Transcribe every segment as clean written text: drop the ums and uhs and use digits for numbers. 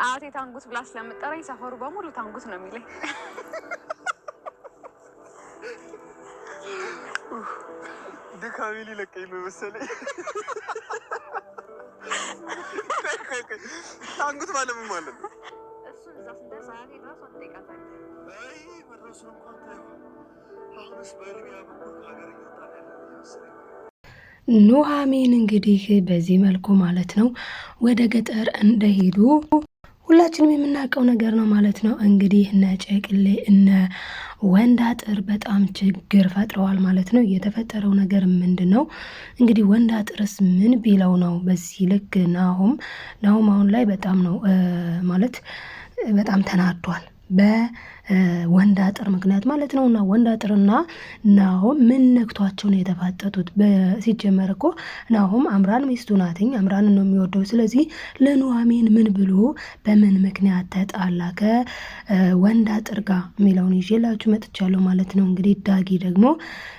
አያቴ ታንጉት ብላ ስለምጠራኝ ሰፈሩ በሙሉ ታንጉት ነው የሚለኝ። ድካሜ ሊለቀኝ ነው መሰለኝ። ታንጉት ማለት ምን ማለት ነው? እሱን እዛ ስንደርስ አያቴ ራሷ ትጠይቃታለች። አይ መድረሱን እንኳን ታይሆን አሁንስ በልሚያ በኩል ሀገር እየወጣ መሰለኝ። ኑሐሚን እንግዲህ በዚህ መልኩ ማለት ነው ወደ ገጠር እንደሄዱ ሁላችንም የምናውቀው ነገር ነው ማለት ነው። እንግዲህ እነ ጨቅሌ እነ ወንዳጥር በጣም ችግር ፈጥረዋል ማለት ነው። የተፈጠረው ነገር ምንድን ነው? እንግዲህ ወንዳጥርስ ምን ቢለው ነው በዚህ ልክ ናሆም አሁን ላይ በጣም ነው ማለት በጣም ተናዷል በወንዳጥር ምክንያት ማለት ነው። እና ወንዳጥርና ናሆም ምን ነክቷቸው ነው የተፋጠጡት? ሲጀመር እኮ ናሆም አምራን ሚስቱ ናትኝ፣ አምራን ነው የሚወደው። ስለዚህ ለኑሐሚን ምን ብሎ በምን ምክንያት ተጣላ ከወንዳጥር ጋር የሚለውን ይዤላችሁ መጥቻለሁ ማለት ነው። እንግዲህ ዳጊ ደግሞ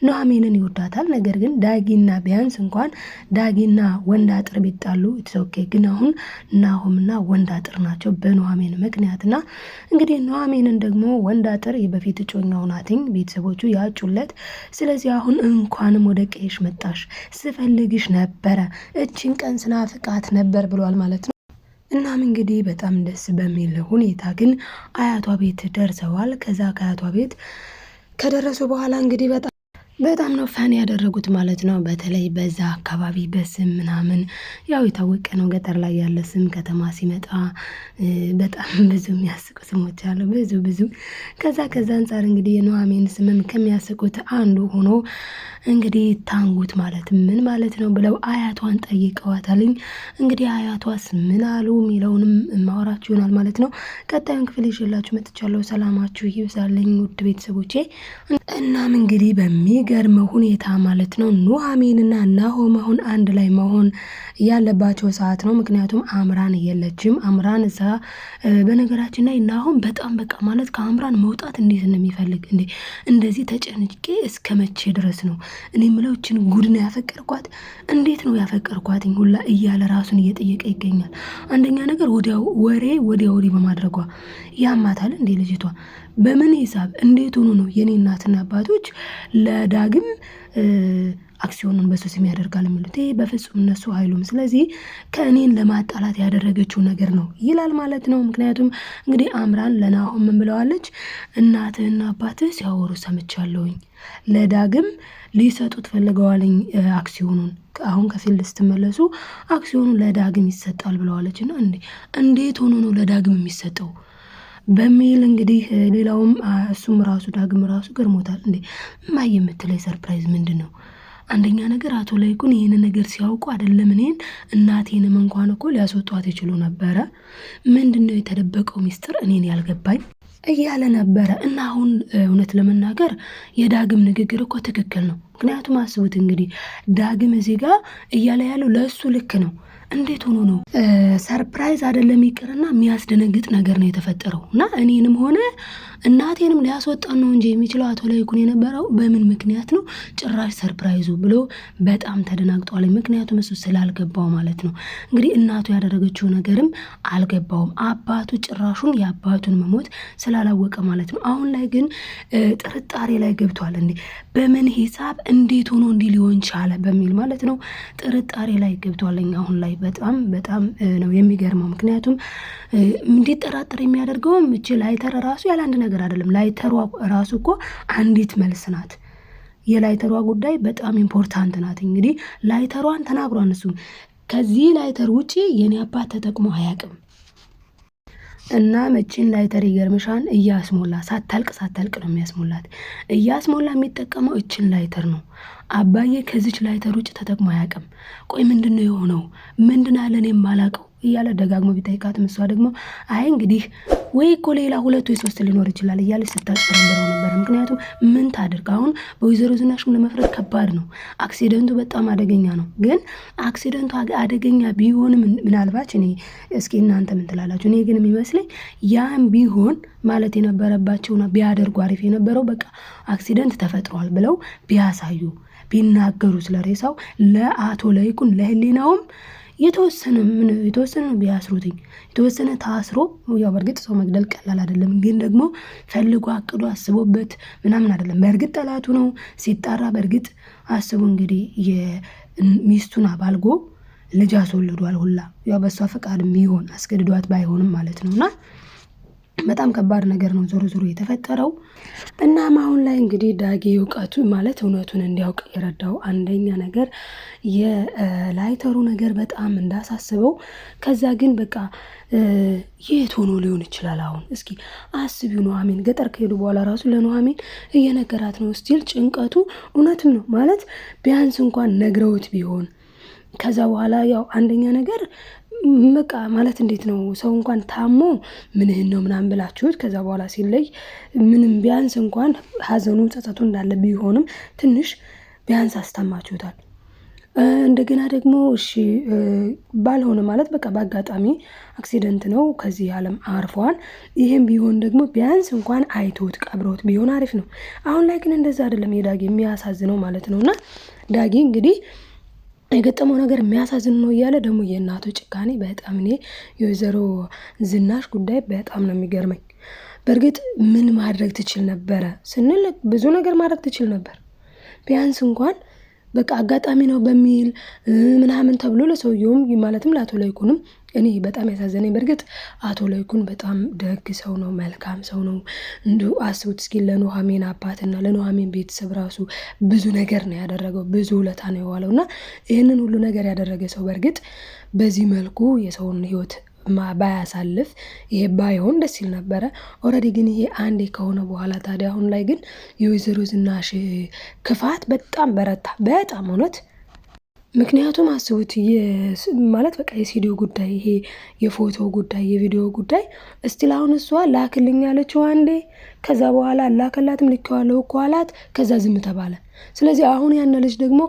ኑሐሚንን ይወዳታል። ነገር ግን ዳጊና ቢያንስ እንኳን ዳጊና ወንዳጥር ቢጣሉ ኦኬ። ግን አሁን ናሆምና ወንዳጥር ናቸው በኑሐሚን ምክንያትና እንግዲህ ኑሐሚንን ደግሞ ወንዳጥር የበፊት እጮኛው ናትኝ፣ ቤተሰቦቹ ያጩለት። ስለዚህ አሁን እንኳንም ወደ ቀይሽ መጣሽ፣ ስፈልግሽ ነበረ፣ እችን ቀን ስናፍቃት ነበር ብሏል ማለት ነው። እናም እንግዲህ በጣም ደስ በሚል ሁኔታ ግን አያቷ ቤት ደርሰዋል። ከዛ ከአያቷ ቤት ከደረሱ በኋላ እንግዲህ በጣም ነው ፈን ያደረጉት ማለት ነው። በተለይ በዛ አካባቢ በስም ምናምን ያው የታወቀ ነው። ገጠር ላይ ያለ ስም ከተማ ሲመጣ በጣም ብዙ የሚያስቁ ስሞች አሉ። ብዙ ከዛ አንጻር እንግዲህ የኑሐሚን ስምም ከሚያስቁት አንዱ ሆኖ እንግዲህ ታንጉት ማለት ምን ማለት ነው ብለው አያቷን ጠይቀዋታልኝ። እንግዲህ አያቷስ ምን አሉ የሚለውንም ማወራችሁ ይሆናል ማለት ነው። ቀጣዩን ክፍል ይዤላችሁ መጥቻለሁ። ሰላማችሁ ይብዛልኝ ውድ ቤተሰቦቼ። እናም እንግዲህ በሚገርመው ሁኔታ ማለት ነው ኑሐሚንና ናሆም አሁን አንድ ላይ መሆን ያለባቸው ሰዓት ነው። ምክንያቱም አምራን የለችም። አምራን እዛ በነገራችን ላይ ናሆም በጣም በቃ ማለት ከአምራን መውጣት እንዴት እንደሚፈልግ እንደዚህ ተጨንቄ እስከ መቼ ድረስ ነው እኔ ምለውችን ጉድ ነው ያፈቀርኳት፣ እንዴት ነው ያፈቀርኳትኝ ሁላ እያለ ራሱን እየጠየቀ ይገኛል። አንደኛ ነገር ወዲያ በማድረጓ ያማታል እንዴ ልጅቷ። በምን ሂሳብ እንዴት ሆኖ ነው የኔ እናትና አባቶች ለዳግም አክሲዮኑን በሱ ስም ያደርጋል የሚሉት? ይሄ በፍጹም እነሱ አይሉም። ስለዚህ ከእኔን ለማጣላት ያደረገችው ነገር ነው ይላል ማለት ነው። ምክንያቱም እንግዲህ አምራን ለናሆም ምን ብለዋለች? እናትህና አባትህ ሲያወሩ ሰምቻለሁኝ፣ ለዳግም ሊሰጡት ፈልገዋልኝ አክሲዮኑን፣ አሁን ከፊልድ ስትመለሱ አክሲዮኑን ለዳግም ይሰጣል ብለዋለች። እና እንዴት ሆኖ ነው ለዳግም የሚሰጠው በሚል እንግዲህ ሌላውም እሱም ራሱ ዳግም ራሱ ገርሞታል። ማየ የምትለይ ሰርፕራይዝ ምንድን ነው? አንደኛ ነገር አቶ ላይኩን ይህን ነገር ሲያውቁ አይደለም እኔን እናቴንም እንኳን እኮ ሊያስወጧት ይችሉ ነበረ። ምንድነው የተደበቀው ሚስጥር እኔን ያልገባኝ እያለ ነበረ። እና አሁን እውነት ለመናገር የዳግም ንግግር እኮ ትክክል ነው። ምክንያቱም አስቡት እንግዲህ ዳግም እዚህ ጋር እያለ ያለው ለእሱ ልክ ነው። እንዴት ሆኖ ነው ሰርፕራይዝ አይደለም ይቅርና የሚያስደነግጥ ነገር ነው የተፈጠረው። እና እኔንም ሆነ እናቴንም ሊያስወጣን ነው እንጂ የሚችለው አቶ ላይኩን የነበረው በምን ምክንያት ነው ጭራሽ ሰርፕራይዙ ብሎ በጣም ተደናግጧል። ምክንያቱም እሱ ስላልገባው ማለት ነው። እንግዲህ እናቱ ያደረገችው ነገርም አልገባውም። አባቱ ጭራሹን የአባቱን መሞት ስላላወቀ ማለት ነው። አሁን ላይ ግን ጥርጣሬ ላይ ገብቷል። በምን ሂሳብ እንዴት ሆኖ እንዲህ ሊሆን ቻለ በሚል ማለት ነው ጥርጣሬ ላይ ገብቷለኝ አሁን ላይ በጣም ነው የሚገርመው። ምክንያቱም እንዲጠራጠር የሚያደርገውም እቺ ላይተር ራሱ ያለ አንድ ነገር አይደለም። ላይተሯ ራሱ እኮ አንዲት መልስ ናት። የላይተሯ ጉዳይ በጣም ኢምፖርታንት ናት። እንግዲህ ላይተሯን ተናግሯን እሱ ከዚህ ላይተር ውጪ የኔ አባት ተጠቅሞ አያውቅም። እና መቼን ላይተር ይገርምሻን እያስሞላ ሳታልቅ ነው የሚያስሞላት። እያስሞላ የሚጠቀመው እችን ላይተር ነው። አባዬ ከዚች ላይተር ውጭ ተጠቅሞ አያውቅም። ቆይ ምንድነው የሆነው? ምን አለ እኔ የማላውቀው እያለ ደጋግሞ ቢጠይቃትም እሷ ደግሞ አይ እንግዲህ ወይ እኮ ሌላ 2 ወይ 3 ሊኖር ይችላል እያለች ስታጭበረብረው ነበር። ምክንያቱም ምን ታድርግ አሁን በወይዘሮ ዝናሽም ለመፍረድ ከባድ ነው። አክሲደንቱ በጣም አደገኛ ነው። ግን አክሲደንቱ አደገኛ ቢሆንም ምናልባት እስኪ እናንተ ምን ትላላችሁ? እኔ ግን የሚመስለኝ ያን ቢሆን ማለት የነበረባቸውና ቢያደርጉ አሪፍ የነበረው በቃ አክሲደንት ተፈጥሯል ብለው ቢያሳዩ ቢናገሩ ስለሬሳው ለአቶ ላይኩን ለህሊናውም የተወሰነ ቢያስሩትኝ የተወሰነ ታስሮ ያው በእርግጥ ሰው መግደል ቀላል አይደለም፣ ግን ደግሞ ፈልጎ አቅዶ አስቦበት ምናምን አይደለም። በእርግጥ ጠላቱ ነው ሲጣራ በእርግጥ አስቡ እንግዲህ የሚስቱን አባልጎ ልጅ አስወልዷል ሁላ ያው በሷ ፈቃድ ቢሆን አስገድዷት ባይሆንም ማለት ነውና በጣም ከባድ ነገር ነው ዞሮ ዞሮ የተፈጠረው። እናም አሁን ላይ እንግዲህ ዳጊ እውቀቱ ማለት እውነቱን እንዲያውቅ የረዳው አንደኛ ነገር የላይተሩ ነገር በጣም እንዳሳስበው፣ ከዛ ግን በቃ የት ሆኖ ሊሆን ይችላል አሁን እስኪ አስቢው። ኑሐሚን ገጠር ከሄዱ በኋላ ራሱ ለኑሐሚን እየነገራት ነው ስቲል ጭንቀቱ እውነትም ነው ማለት ቢያንስ እንኳን ነግረውት ቢሆን ከዛ በኋላ ያው አንደኛ ነገር በቃ ማለት እንዴት ነው ሰው እንኳን ታሞ ምንህን ነው ምናምን ብላችሁት ከዛ በኋላ ሲለይ ምንም ቢያንስ እንኳን ሀዘኑ ጸጸቱ እንዳለ ቢሆንም ትንሽ ቢያንስ አስታማችሁታል። እንደገና ደግሞ እሺ ባልሆነ ማለት በቃ በአጋጣሚ አክሲደንት ነው ከዚህ ዓለም አርፈዋል። ይሄም ቢሆን ደግሞ ቢያንስ እንኳን አይቶት ቀብሮት ቢሆን አሪፍ ነው። አሁን ላይ ግን እንደዛ አይደለም የዳጊ የሚያሳዝነው ማለት ነውና ዳጊ እንግዲህ የገጠመው ነገር የሚያሳዝን ነው እያለ ደግሞ የእናቱ ጭካኔ በጣም እኔ የወይዘሮ ዝናሽ ጉዳይ በጣም ነው የሚገርመኝ። በእርግጥ ምን ማድረግ ትችል ነበረ ስንል ብዙ ነገር ማድረግ ትችል ነበር። ቢያንስ እንኳን በቃ አጋጣሚ ነው በሚል ምናምን ተብሎ ለሰውየውም ማለትም ለአቶ ለይኩንም እኔ በጣም ያሳዘነኝ በእርግጥ አቶ ለይኩን በጣም ደግ ሰው ነው፣ መልካም ሰው ነው። እንዲሁ አስቡት እስኪ ለኑሐሚን አባትና ለኑሐሚን ቤተሰብ ራሱ ብዙ ነገር ነው ያደረገው፣ ብዙ ውለታ ነው የዋለው እና ይህንን ሁሉ ነገር ያደረገ ሰው በእርግጥ በዚህ መልኩ የሰውን ሕይወት ባያሳልፍ ይሄ ባይሆን ደስ ይል ነበረ። ኦልሬዲ ግን ይሄ አንዴ ከሆነ በኋላ ታዲያ አሁን ላይ ግን የወይዘሮ ዝናሽ ክፋት በጣም በረታ፣ በጣም እውነት። ምክንያቱም አስቡት ማለት በቃ የሲዲዮ ጉዳይ ይሄ የፎቶ ጉዳይ የቪዲዮ ጉዳይ እስቲል አሁን እሷ ላክልኝ ያለችው አንዴ ከዛ በኋላ ላከላትም ልኬዋለሁ እኮ አላት፣ ከዛ ዝም ተባለ። ስለዚህ አሁን ያን ልጅ ደግሞ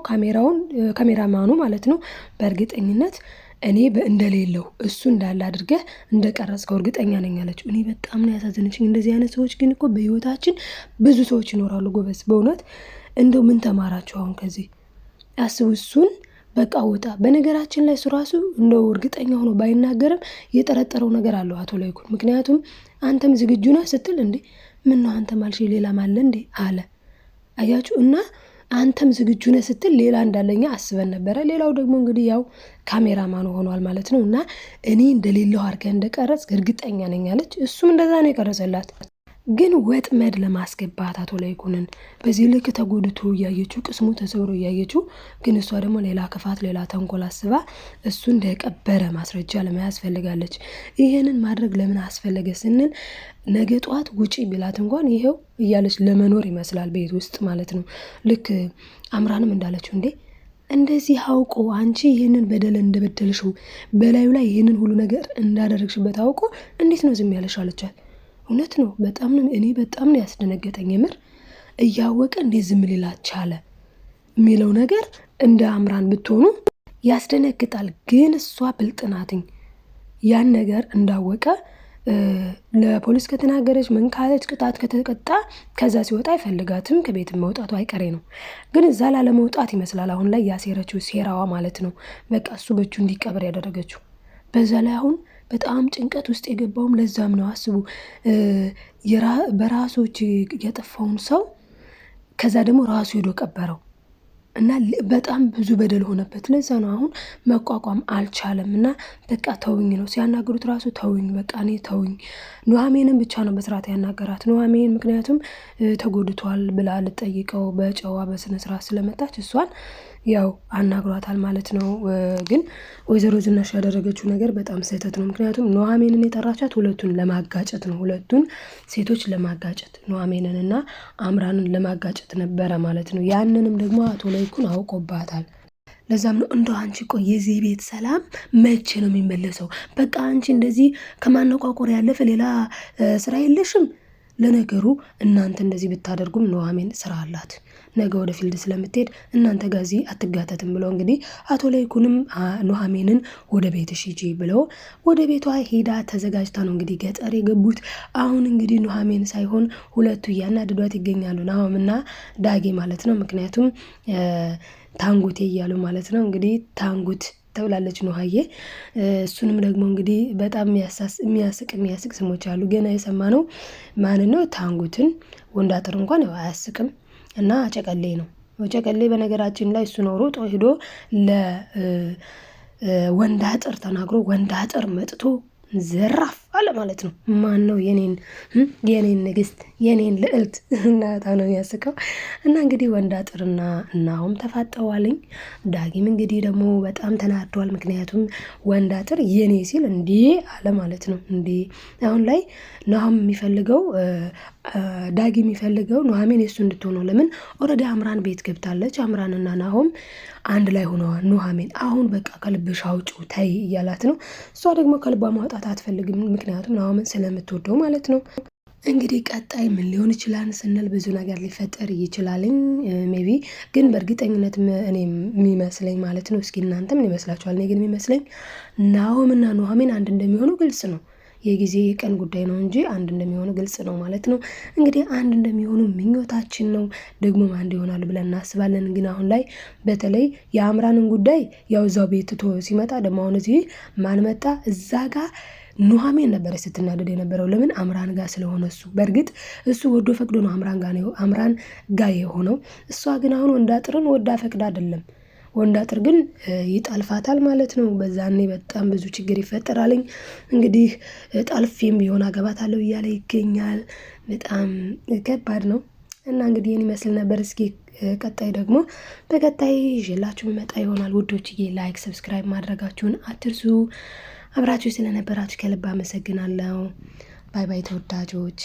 ካሜራማኑ ማለት ነው በእርግጠኝነት እኔ እንደሌለው እሱ እንዳለ አድርገህ እንደቀረጽከው እርግጠኛ ነኝ አለችው። እኔ በጣም ነው ያሳዘነችኝ። እንደዚህ አይነት ሰዎች ግን እኮ በህይወታችን ብዙ ሰዎች ይኖራሉ ጎበዝ። በእውነት እንደው ምን ተማራችሁ አሁን ከዚህ? አስቡ እሱን በቃ ወጣ። በነገራችን ላይ እሱ ራሱ እንደው እርግጠኛ ሆኖ ባይናገርም የጠረጠረው ነገር አለው አቶ ለይኩን። ምክንያቱም አንተም ዝግጁ ነህ ስትል እንዴ ምን ነው አንተ ማልሽ ሌላ ማለ እንዴ አለ። አያችሁ እና አንተም ዝግጁ ነህ ስትል ሌላ እንዳለኛ አስበን ነበረ። ሌላው ደግሞ እንግዲህ ያው ካሜራማኑ ሆኗል ማለት ነው። እና እኔ እንደሌለው አድርገህ እንደቀረጽ እርግጠኛ ነኝ አለች። እሱም እንደዛ ነው የቀረጸላት። ግን ወጥመድ ለማስገባት አቶ ለይኩንን በዚህ ልክ ተጎድቶ እያየችው ቅስሙ ተሰብሮ እያየችው፣ ግን እሷ ደግሞ ሌላ ክፋት ሌላ ተንኮል አስባ እሱ እንደቀበረ ማስረጃ ለመያዝ ፈልጋለች። ይሄንን ማድረግ ለምን አስፈለገ ስንል ነገ ጧት ውጪ ቢላት እንኳን ይሄው እያለች ለመኖር ይመስላል ቤት ውስጥ ማለት ነው። ልክ አምራንም እንዳለችው እንዴ እንደዚህ አውቆ አንቺ ይህንን በደል እንደበደልሽው በላዩ ላይ ይህንን ሁሉ ነገር እንዳደረግሽበት አውቆ እንዴት ነው ዝም ያለሽ አለቻት። እውነት ነው በጣም ነው እኔ በጣም ነው ያስደነገጠኝ። የምር እያወቀ እንዴት ዝም ሊላት ቻለ የሚለው ነገር እንደ አምራን ብትሆኑ ያስደነግጣል። ግን እሷ ብልጥ ናትኝ። ያን ነገር እንዳወቀ ለፖሊስ ከተናገረች ምን ካለች ቅጣት ከተቀጣ ከዛ ሲወጣ አይፈልጋትም፣ ከቤት መውጣቱ አይቀሬ ነው። ግን እዛ ላለመውጣት ይመስላል አሁን ላይ ያሴረችው ሴራዋ ማለት ነው። በቃ እሱ በእጁ እንዲቀበር ያደረገችው። በዛ ላይ አሁን በጣም ጭንቀት ውስጥ የገባውም ለዛም ነው። አስቡ በራሶች የጠፋውን ሰው ከዛ ደግሞ ራሱ ሄዶ ቀበረው እና በጣም ብዙ በደል ሆነበት። ለዛ ነው አሁን መቋቋም አልቻለም እና በቃ ተውኝ ነው ሲያናገሩት ራሱ ተውኝ፣ በቃ እኔ ተውኝ። ኑሐሚንን ብቻ ነው በስርዓት ያናገራት ኑሐሚን፣ ምክንያቱም ተጎድቷል ብላ ልጠይቀው በጨዋ በስነ ስርዓት ስለመጣች እሷን ያው አናግሯታል ማለት ነው። ግን ወይዘሮ ዝናሽ ያደረገችው ነገር በጣም ስህተት ነው። ምክንያቱም ኑሐሚንን የጠራቻት ሁለቱን ለማጋጨት ነው። ሁለቱን ሴቶች ለማጋጨት ኑሐሚንንና አምራንን ለማጋጨት ነበረ ማለት ነው። ያንንም ደግሞ አቶ ለይኩን አውቆባታል። ለዛም ነው እንደው አንቺ ቆይ የዚህ ቤት ሰላም መቼ ነው የሚመለሰው? በቃ አንቺ እንደዚህ ከማነቋቆር ያለፈ ሌላ ስራ የለሽም። ለነገሩ እናንተ እንደዚህ ብታደርጉም ኑሐሚን ስራ አላት፣ ነገ ወደ ፊልድ ስለምትሄድ እናንተ ጋዚ አትጋተትም ብለው እንግዲህ አቶ ለይኩንም ኑሐሚንን ወደ ቤትሽ ሂጂ ብለው ወደ ቤቷ ሄዳ ተዘጋጅታ ነው እንግዲህ ገጠር የገቡት። አሁን እንግዲህ ኑሐሚን ሳይሆን ሁለቱ እያናድዷት ይገኛሉ፣ ናሆምና ዳጊ ማለት ነው። ምክንያቱም ታንጉቴ እያሉ ማለት ነው። እንግዲህ ታንጉት ተብላለች ኑሃዬ። እሱንም ደግሞ እንግዲህ በጣም የሚያስቅ ስሞች አሉ። ገና የሰማነው ማን ነው? ታንጉትን። ወንዳጥር እንኳን ያው አያስቅም እና ጨቀሌ ነው። ጨቀሌ በነገራችን ላይ እሱ ነው ሮጦ ሄዶ ለወንዳጥር ተናግሮ ወንዳጥር መጥቶ ዘራፍ አለ ማለት ነው። ማን ነው? የኔን ንግስት የኔን ልዕልት እናታ ነው ያስቀው። እና እንግዲህ ወንዳጥርና ናሆም ተፋጠዋልኝ። ዳጊም እንግዲህ ደግሞ በጣም ተናዷል። ምክንያቱም ወንዳጥር የኔ ሲል እንዴ አለ ማለት ነው። እንዴ አሁን ላይ ናሆም የሚፈልገው ዳጊ የሚፈልገው ኑሃሚን የሱ እንድትሆነው። ለምን ኦልሬዲ አምራን ቤት ገብታለች። አምራንና ናሆም አንድ ላይ ሆነዋል። ኑሃሚን አሁን በቃ ከልብሽ አውጪው ተይ እያላት ነው። እሷ ደግሞ ከልቧ ማውጣት አትፈልግም። ምክንያቱም ናሆምን ስለምትወደው ማለት ነው። እንግዲህ ቀጣይ ምን ሊሆን ይችላል ስንል ብዙ ነገር ሊፈጠር ይችላልኝ። ሜቢ ግን በእርግጠኝነት እኔ የሚመስለኝ ማለት ነው። እስኪ እናንተ ምን ይመስላችኋል? እኔ ግን የሚመስለኝ ናሆምና ኑሃሚን አንድ እንደሚሆኑ ግልጽ ነው። የጊዜ የቀን ጉዳይ ነው እንጂ አንድ እንደሚሆኑ ግልጽ ነው ማለት ነው። እንግዲህ አንድ እንደሚሆኑ ምኞታችን ነው። ደግሞ አንድ ይሆናሉ ብለን እናስባለን። ግን አሁን ላይ በተለይ የአምራንን ጉዳይ ያው እዛው ቤት ትቶ ሲመጣ ደግሞ አሁን እዚህ ማን መጣ? እዛ ጋር ኑሃሚን ነበረች ስትናደድ የነበረው። ለምን? አምራን ጋር ስለሆነ እሱ በእርግጥ እሱ ወዶ ፈቅዶ ነው አምራን ጋር የሆነው። እሷ ግን አሁን ወንዳጥርን ወዳ ፈቅዳ አይደለም። ወንዳጥር ግን ይጣልፋታል ማለት ነው። በዛኔ በጣም ብዙ ችግር ይፈጠራልኝ። እንግዲህ ጣልፌም ቢሆን አገባታለሁ እያለ ይገኛል። በጣም ከባድ ነው እና እንግዲህ ይህን ይመስል ነበር። እስኪ ቀጣይ ደግሞ በቀጣይ ይዤላችሁ መጣ ይሆናል። ውዶችዬ ላይክ፣ ሰብስክራይብ ማድረጋችሁን አትርሱ። አብራችሁ ስለነበራችሁ ከልብ አመሰግናለሁ። ባይ ባይ ተወዳጆች።